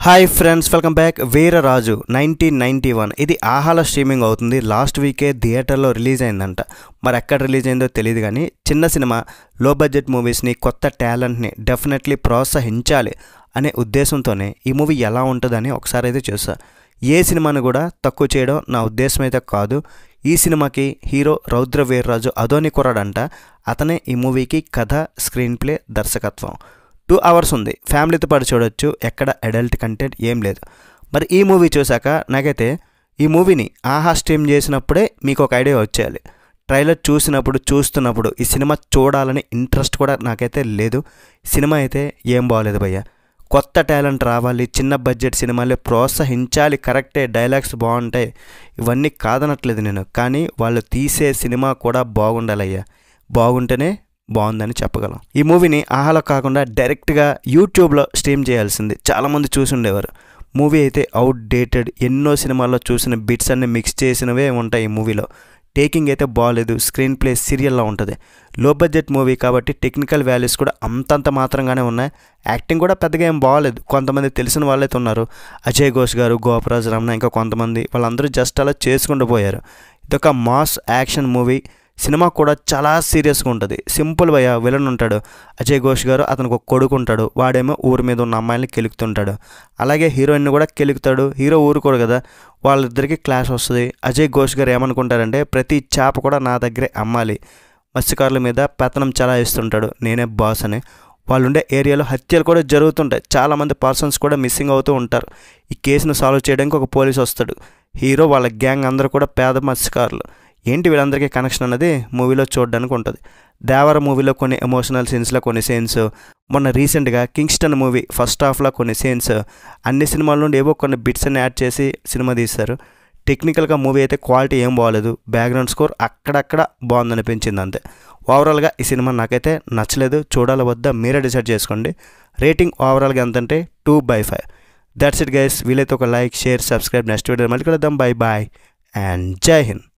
Hi friends, welcome back. Veeraraju 1991 ఇది ఆహాలో streaming అవుతుంది. లాస్ట్ వీకే థియేటర్లో రిలీజ్ అయిందంట. మరి ఎక్కడ రిలీజ్ అయిందో తెలియదు, కానీ చిన్న సినిమా, లో బడ్జెట్ మూవీస్ని, కొత్త టాలెంట్ని డెఫినెట్లీ ప్రోత్సహించాలి అనే ఉద్దేశంతోనే ఈ మూవీ ఎలా ఉంటుందని ఒకసారి అయితే చూసా. ఏ సినిమాను కూడా తక్కువ చేయడం నా ఉద్దేశం అయితే కాదు. ఈ సినిమాకి హీరో రౌద్ర వీర్రాజు అదోని కుర్రాడంట. అతనే ఈ మూవీకి కథ, స్క్రీన్ ప్లే, దర్శకత్వం. 2 hours ఉంది, ఫ్యామిలీతో పాటు చూడొచ్చు. ఎక్కడ అడల్ట్ కంటెంట్ ఏం లేదు. మరి ఈ మూవీ చూశాక నాకైతే ఈ మూవీని ఆహా స్ట్రీమ్ చేసినప్పుడే మీకు ఒక ఐడియా వచ్చేయాలి. ట్రైలర్ చూస్తున్నప్పుడు ఈ సినిమా చూడాలని ఇంట్రెస్ట్ కూడా నాకైతే లేదు. సినిమా అయితే ఏం బాగోలేదు భయ్య. కొత్త టాలెంట్ రావాలి, చిన్న బడ్జెట్ సినిమాలే ప్రోత్సహించాలి, కరెక్టే, డైలాగ్స్ బాగుంటాయి, ఇవన్నీ కాదనట్లేదు నేను. కానీ వాళ్ళు తీసే సినిమా కూడా బాగుండాలయ్యా. బాగుంటేనే బాగుందని చెప్పగలం. ఈ మూవీని ఆహాలో కాకుండా డైరెక్ట్గా యూట్యూబ్లో స్ట్రీమ్ చేయాల్సింది. చాలామంది చూసి ఉండేవారు. మూవీ అయితే అవుట్డేటెడ్, ఎన్నో సినిమాల్లో చూసిన బిట్స్ అన్ని మిక్స్ చేసినవే ఉంటాయి ఈ మూవీలో. టేకింగ్ అయితే బాగాలేదు, స్క్రీన్ ప్లే సీరియల్లో ఉంటుంది. లో బడ్జెట్ మూవీ కాబట్టి టెక్నికల్ వాల్యూస్ కూడా అంతంత మాత్రంగానే ఉన్నాయి. యాక్టింగ్ కూడా పెద్దగా ఏం బాగాలేదు. కొంతమంది తెలిసిన వాళ్ళైతే ఉన్నారు, అజయ్ ఘోష్ గారు, గోపరాజ్ రమణ, ఇంకా కొంతమంది, వాళ్ళందరూ జస్ట్ అలా చేసుకుంటూ పోయారు. ఇదొక మాస్ యాక్షన్ మూవీ. సినిమా కూడా చాలా సీరియస్గా ఉంటుంది. సింపుల్ భయ్య, విలన్ ఉంటాడు అజయ్ ఘోష్ గారు, అతనికి ఒక కొడుకు ఉంటాడు. వాడేమో ఊరి మీద ఉన్న అమ్మాయిని కెలుకుతుంటాడు. అలాగే హీరోయిన్ని కూడా కెలుకుతాడు. హీరో ఊరుకోడు కదా, వాళ్ళిద్దరికి క్లాష్ వస్తుంది. అజయ్ ఘోష్ గారు ఏమనుకుంటారంటే, ప్రతి చేప కూడా నా దగ్గరే అమ్మాలి, మత్స్యకారుల మీద పెత్తనం చాలా ఇస్తుంటాడు, నేనే బాస్ అని. వాళ్ళు ఉండే ఏరియాలో హత్యలు కూడా జరుగుతుంటాయి. చాలామంది పర్సన్స్ కూడా మిస్సింగ్ అవుతూ ఉంటారు. ఈ కేసును సాల్వ్ చేయడానికి ఒక పోలీస్ వస్తాడు. హీరో వాళ్ళ గ్యాంగ్ అందరూ కూడా పేద మత్స్యకారులు. ఏంటి వీళ్ళందరికీ కనెక్షన్ అన్నది మూవీలో చూడడానికి ఉంటుంది. దేవర మూవీలో కొన్ని ఎమోషనల్ సీన్స్లో కొన్ని సీన్స్, మొన్న రీసెంట్గా కింగ్స్టన్ మూవీ ఫస్ట్ హాఫ్లో కొన్ని సీన్స్, అన్ని సినిమాల నుండి ఏవో కొన్ని బిట్స్ అన్ని యాడ్ చేసి సినిమా తీశారు. టెక్నికల్గా మూవీ అయితే క్వాలిటీ ఏం బాగోలేదు. బ్యాక్గ్రౌండ్ స్కోర్ అక్కడక్కడ బాగుందనిపించింది అంతే. ఓవరాల్గా ఈ సినిమా నాకైతే నచ్చలేదు. చూడాల వద్దా మీరే డిసైడ్ చేసుకోండి. రేటింగ్ ఓవరాల్గా ఎంతంటే 2/5. That's it guys. వీలైతే ఒక like, share, subscribe. Next video మళ్ళీ కలుద్దాం. బై బాయ్ అండ్ జై హింద్.